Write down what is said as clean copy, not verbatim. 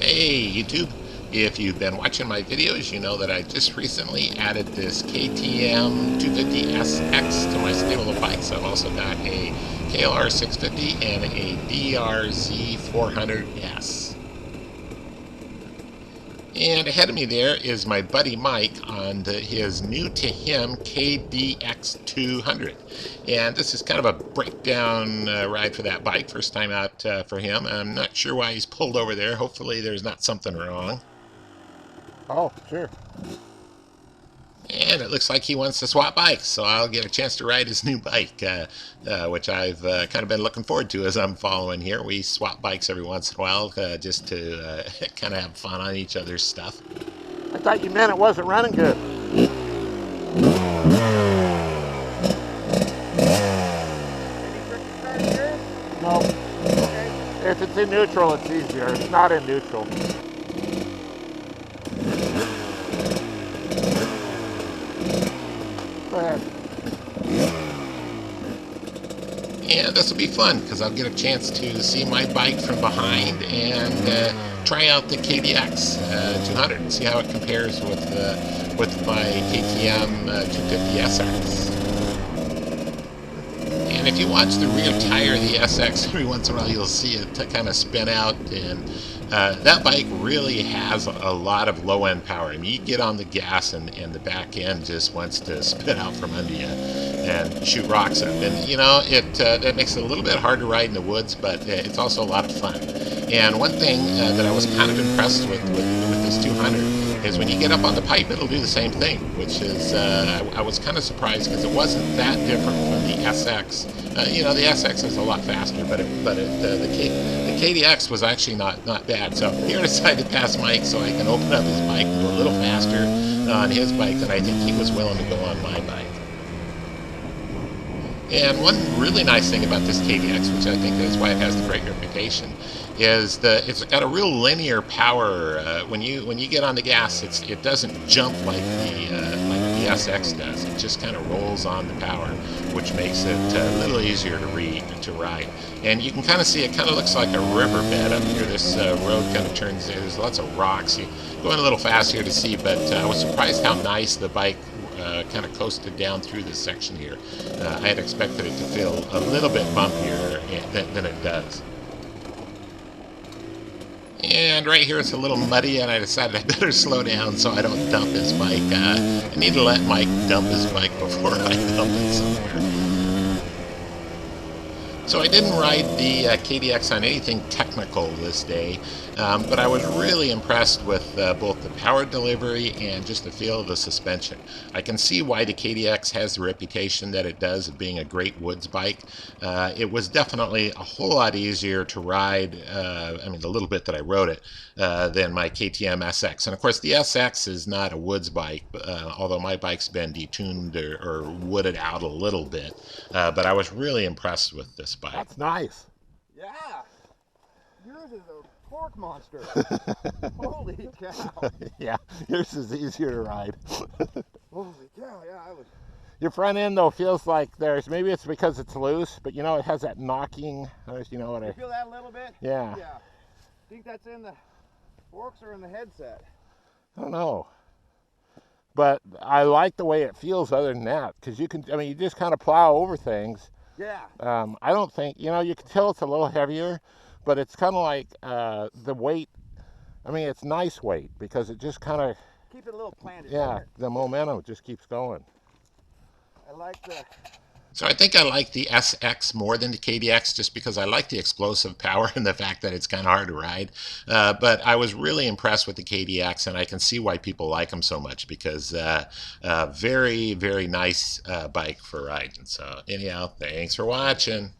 Hey YouTube, if you've been watching my videos, you know that I just recently added this KTM 250SX to my stable of bikes. I've also got a KLR 650 and a DRZ 400S. And ahead of me there is my buddy Mike on his new to him KDX 200. And this is kind of a breakdown ride for that bike, first time out for him. I'm not sure why he's pulled over there. Hopefully there's not something wrong. Oh, sure. And it looks like he wants to swap bikes, so I'll get a chance to ride his new bike, which I've kind of been looking forward to as I'm following here. We swap bikes every once in a while just to kind of have fun on each other's stuff. I thought you meant it wasn't running good. No. Okay. If it's in neutral, it's easier. It's not in neutral. Go ahead. And this will be fun because I'll get a chance to see my bike from behind and try out the KDX 200 and see how it compares with my KTM 250SX. And if you watch the rear tire of the SX, every once in a while you'll see it kind of spin out, and that bike really has a lot of low-end power. I mean, you get on the gas and the back end just wants to spit out from under you and shoot rocks up. And, you know, that makes it a little bit hard to ride in the woods, but it's also a lot of fun. And one thing that I was kind of impressed with this 200 is when you get up on the pipe, it'll do the same thing, which is, I was kind of surprised because it wasn't that different from the SX. You know, the SX is a lot faster, but the KDX was actually not bad. So here I decided to pass Mike so I can open up his bike and go a little faster on his bike than I think he was willing to go on my bike. And one really nice thing about this KDX, which I think is why it has the great reputation, is that it's got a real linear power. When you get on the gas, it doesn't jump like the SX does. It just kind of rolls on the power, which makes it a little easier to ride. And you can kind of see it kind of looks like a riverbed up here. This road kind of turns. There's lots of rocks. You going a little fast here to see, but I was surprised how nice the bike kind of coasted down through this section here. I had expected it to feel a little bit bumpier than it does. And right here it's a little muddy, and I decided I better slow down so I don't dump his bike. I need to let Mike dump his bike before I dump it somewhere. So I didn't ride the KDX on anything technical this day, but I was really impressed with both the power delivery and just the feel of the suspension. I can see why the KDX has the reputation that it does of being a great woods bike. It was definitely a whole lot easier to ride, I mean the little bit that I rode it, than my KTM SX. And of course the SX is not a woods bike, although my bike's been detuned or wooded out a little bit. But I was really impressed with this bike. That's nice. Yeah. Yours is a pork monster. Holy cow. Yeah, yours is easier to ride. Holy cow, yeah, I was. Your front end, though, feels like maybe it's because it's loose, but you know, it has that knocking, you know what You feel that a little bit? Yeah. Yeah. Think that's in the forks or in the headset? I don't know. But I like the way it feels other than that, because you just kind of plow over things. Yeah. I don't think, you know, you can tell it's a little heavier, but it's kind of like the weight, I mean, it's nice weight because it just kind of, Keep it a little planted. yeah, the momentum just keeps going. I like the... So I think I like the SX more than the KDX just because I like the explosive power and the fact that it's kind of hard to ride. But I was really impressed with the KDX, and I can see why people like them so much because very, very nice bike for riding. So anyhow, thanks for watching.